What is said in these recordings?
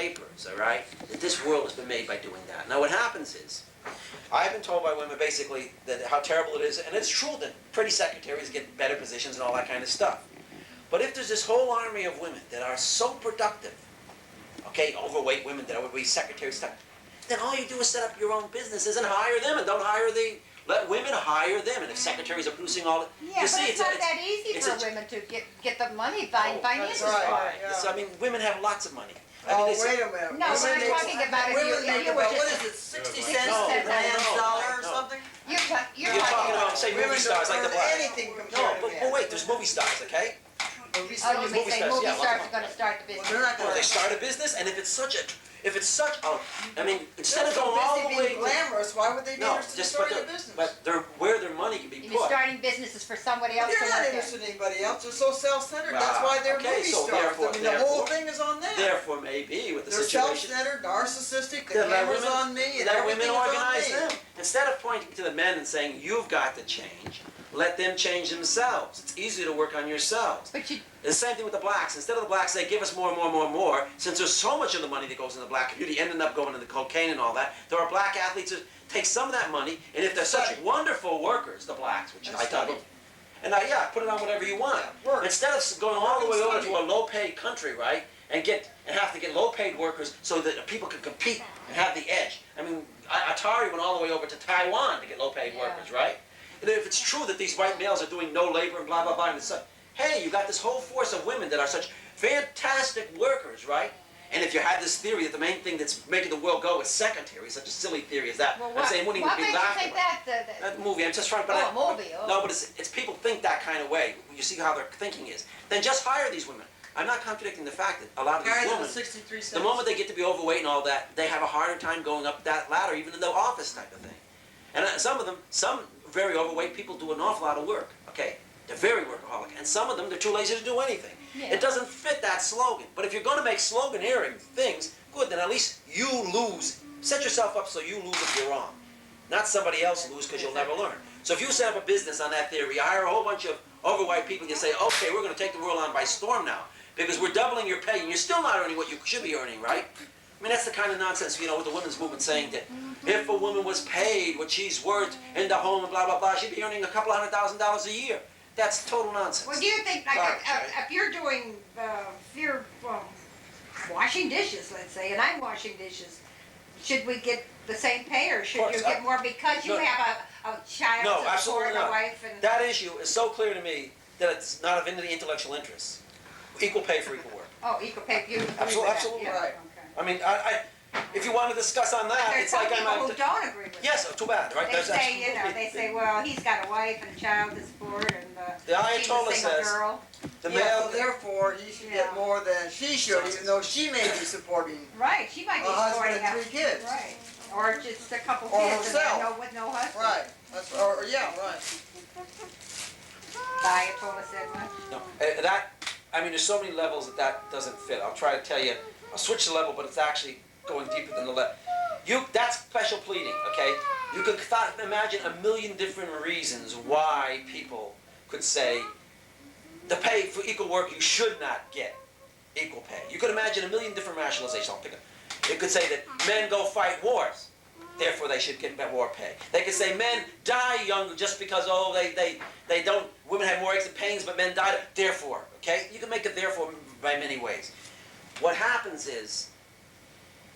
papers, all right, that this world has been made by doing that. Now what happens is, I've been told by women basically that how terrible it is, and it's true that pretty secretaries get better positions and all that kind of stuff. But if there's this whole army of women that are so productive, okay, overweight women that would be secretaries, stuff, then all you do is set up your own businesses and hire them, and don't hire let women hire them. And if secretaries are producing all, yeah, you see, it's not that easy for women to get the money, finances. Right. Yeah. I mean, women have lots of money. I mean, wait a minute. No, we're talking about if you were what just... is it, 60 cents to $1 or something? You're talking about, say, movie stars like the Black. Anything No, but wait, there's movie stars, okay? Oh, you mean say movie stars are going to start the business? Well, they're not going to. They start a business, and if it's such, I mean, instead of going all the way, glamorous, why would they be no, interested in just starting a business? but where their money can be You put. mean starting businesses for somebody else to They're work not there? interested in anybody else. They're so self-centered. That's why they're okay, movie so stars. I mean, the whole thing is on them. Therefore, maybe with the They're situation, self-centered, narcissistic. The let camera's women, on me, and let everything women is organize on me. them. Instead of pointing to the men and saying, you've got to change, let them change themselves. It's easier to work on yourselves. But you... The same thing with the blacks. Instead of the blacks, they give us more and more and more and more. Since there's so much of the money that goes in the black community, ending up going into cocaine and all that, there are black athletes who take some of that money, and if they're such wonderful workers, the blacks, which I tell them, and put it on whatever you want. Instead of going all the way over to a low-paid country, right, and have to get low-paid workers so that people can compete and have the edge. I mean, Atari went all the way over to Taiwan to get low-paid workers, right? And if it's true that these white males are doing no labor and blah, blah, blah, and it's like, hey, you got this whole force of women that are such fantastic workers, right? And if you have this theory that the main thing that's making the world go is secretaries, such a silly theory as that, Well, I'm saying wouldn't even be laughing. What makes you think that? That movie, I'm just trying to... No, but it's people think that kind of way. You see how their thinking is. Then just hire these women. I'm not contradicting the fact that a lot of these women, 63 cents. the moment they get to be overweight and all that, they have a harder time going up that ladder, even in the office type of thing. And some very overweight people do an awful lot of work, okay? They're very workaholic. And some of them, they're too lazy to do anything. Yeah. It doesn't fit that slogan. But if you're going to make sloganeering things, good, then at least you lose. Set yourself up so you lose if you're wrong. Not somebody else lose because you'll never learn. So if you set up a business on that theory, hire a whole bunch of overweight people and you say, okay, we're going to take the world on by storm now because we're doubling your pay and you're still not earning what you should be earning, right? I mean, that's the kind of nonsense, you know, with the women's movement saying that if a woman was paid what she's worth in the home and blah, blah, blah, she'd be earning a couple $100,000 a year. That's total nonsense. Well, do you think, like, if you're doing, if you're washing dishes, let's say, and I'm washing dishes, should we get the same pay, or should you get more because you have a child to support and a wife? And that issue is so clear to me that it's not of any intellectual interest. Equal pay for equal work. Oh, equal pay. You agree Absolutely with that? right. Okay. I mean, if you want to discuss on that, it's like I'm... There's some people who don't agree with Yes, too bad, right? They say, you know, they say, well, he's got a wife and a child to support, and the she's a single girl. The so therefore, he should get more than she should, even though she may be supporting Right, she might be a husband supporting and 3 kids. Right. Or just a couple Or kids herself. and with no husband. Right. That's, right. Ayatollah said much. No, I mean, there's so many levels that doesn't fit. I'll try to tell you, I'll switch the level, but it's actually going deeper than the level. That's special pleading, okay? You could imagine a million different reasons why people could say, the pay for equal work, you should not get equal pay. You could imagine a million different rationalizations. I'll pick up. It could say that men go fight wars, therefore they should get war pay. They could say men die young just because, they don't, women have more aches and pains, but men die, therefore, okay? You can make it therefore by many ways. What happens is,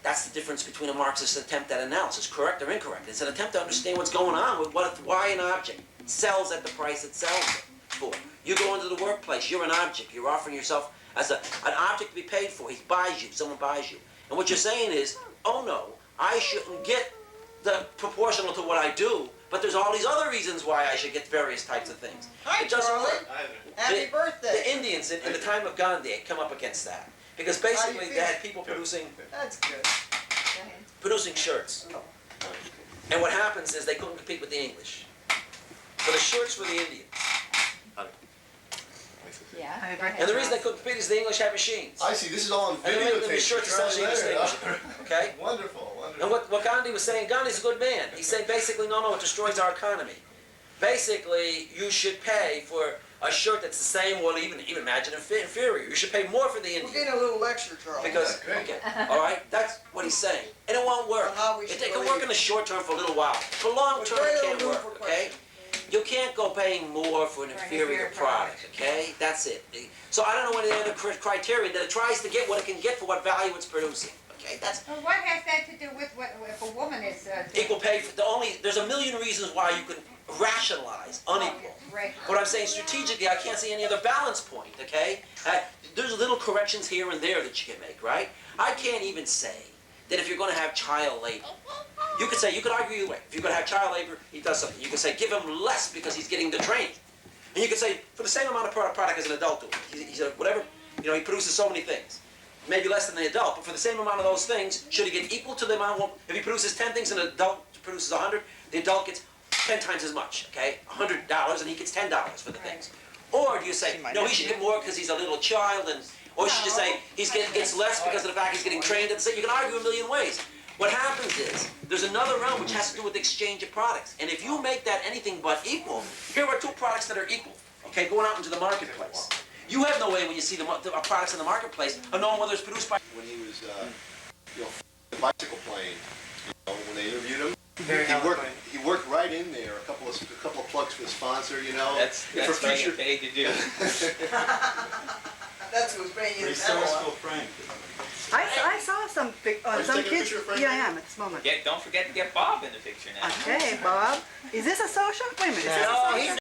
that's the difference between a Marxist attempt at analysis, correct or incorrect. It's an attempt to understand what's going on with why an object sells at the price it sells it for. You go into the workplace, you're an object, you're offering yourself as an object to be paid for. He buys you, someone buys you. And what you're saying is, oh no, I shouldn't get the proportional to what I do, but there's all these other reasons why I should get various types of things. Hi, it doesn't Charlie. work. Happy birthday. The Indians in the time of Gandhi had come up against that. Because basically they had people producing shirts. And what happens is they couldn't compete with the English. So the shirts were the Indians. Yeah. And the reason they couldn't compete is the English had machines. I see, this is all on And they're video making these shirts essentially distinguishing. Okay? Wonderful, wonderful. And what Gandhi was saying, Gandhi's a good man. He's saying basically, no, it destroys our economy. Basically, you should pay for a shirt that's the same, or even imagine inferior. You should pay more for the We're Indian. getting a little lecture, Charles. Because, okay, all right, that's what he's saying. And it won't work. How we It should can believe. work in the short term for a little while. For long term, Very it little can't room work, for okay? You can't go paying more for an inferior product, okay? That's it. So I don't know any other criteria that it tries to get what it can get for what value it's producing, okay? That's Well, what has that to do with what, if a woman is, doing? equal pay. There's a million reasons why you can rationalize unequal. Right. But I'm saying strategically, I can't see any other balance point, okay? There's little corrections here and there that you can make, right? I can't even say that if you're going to have child labor, you could argue either way. If you're going to have child labor, he does something. You could say give him less because he's getting the training. And you could say for the same amount of product as an adult doing, he's a whatever, you know, he produces so many things. Maybe less than the adult, but for the same amount of those things, should he get equal to the amount of, if he produces 10 things and an adult produces 100, the adult gets 10 times as much, okay? $100 and he gets $10 for the things. Or do you say, no, he should get more because he's a little child, and or you should just say gets less because of the fact he's getting trained at the same. You can argue a million ways. What happens is, there's another realm which has to do with the exchange of products. And if you make that anything but equal, here are two products that are equal, okay, going out into the marketplace. You have no way when you see the products in the marketplace of knowing whether it's produced by... When he was, the bicycle plane, when they interviewed him, he worked right in there. A couple of plugs for the sponsor, That's for future. paid to do. That's who's paying you. Resourceful Frank. I saw some Are you some taking a kids. picture of Frank Yeah, I right am at this moment. Don't forget to get Bob in the picture now. Okay, Bob. Is this a social? Wait a minute. Is this a No, social? he's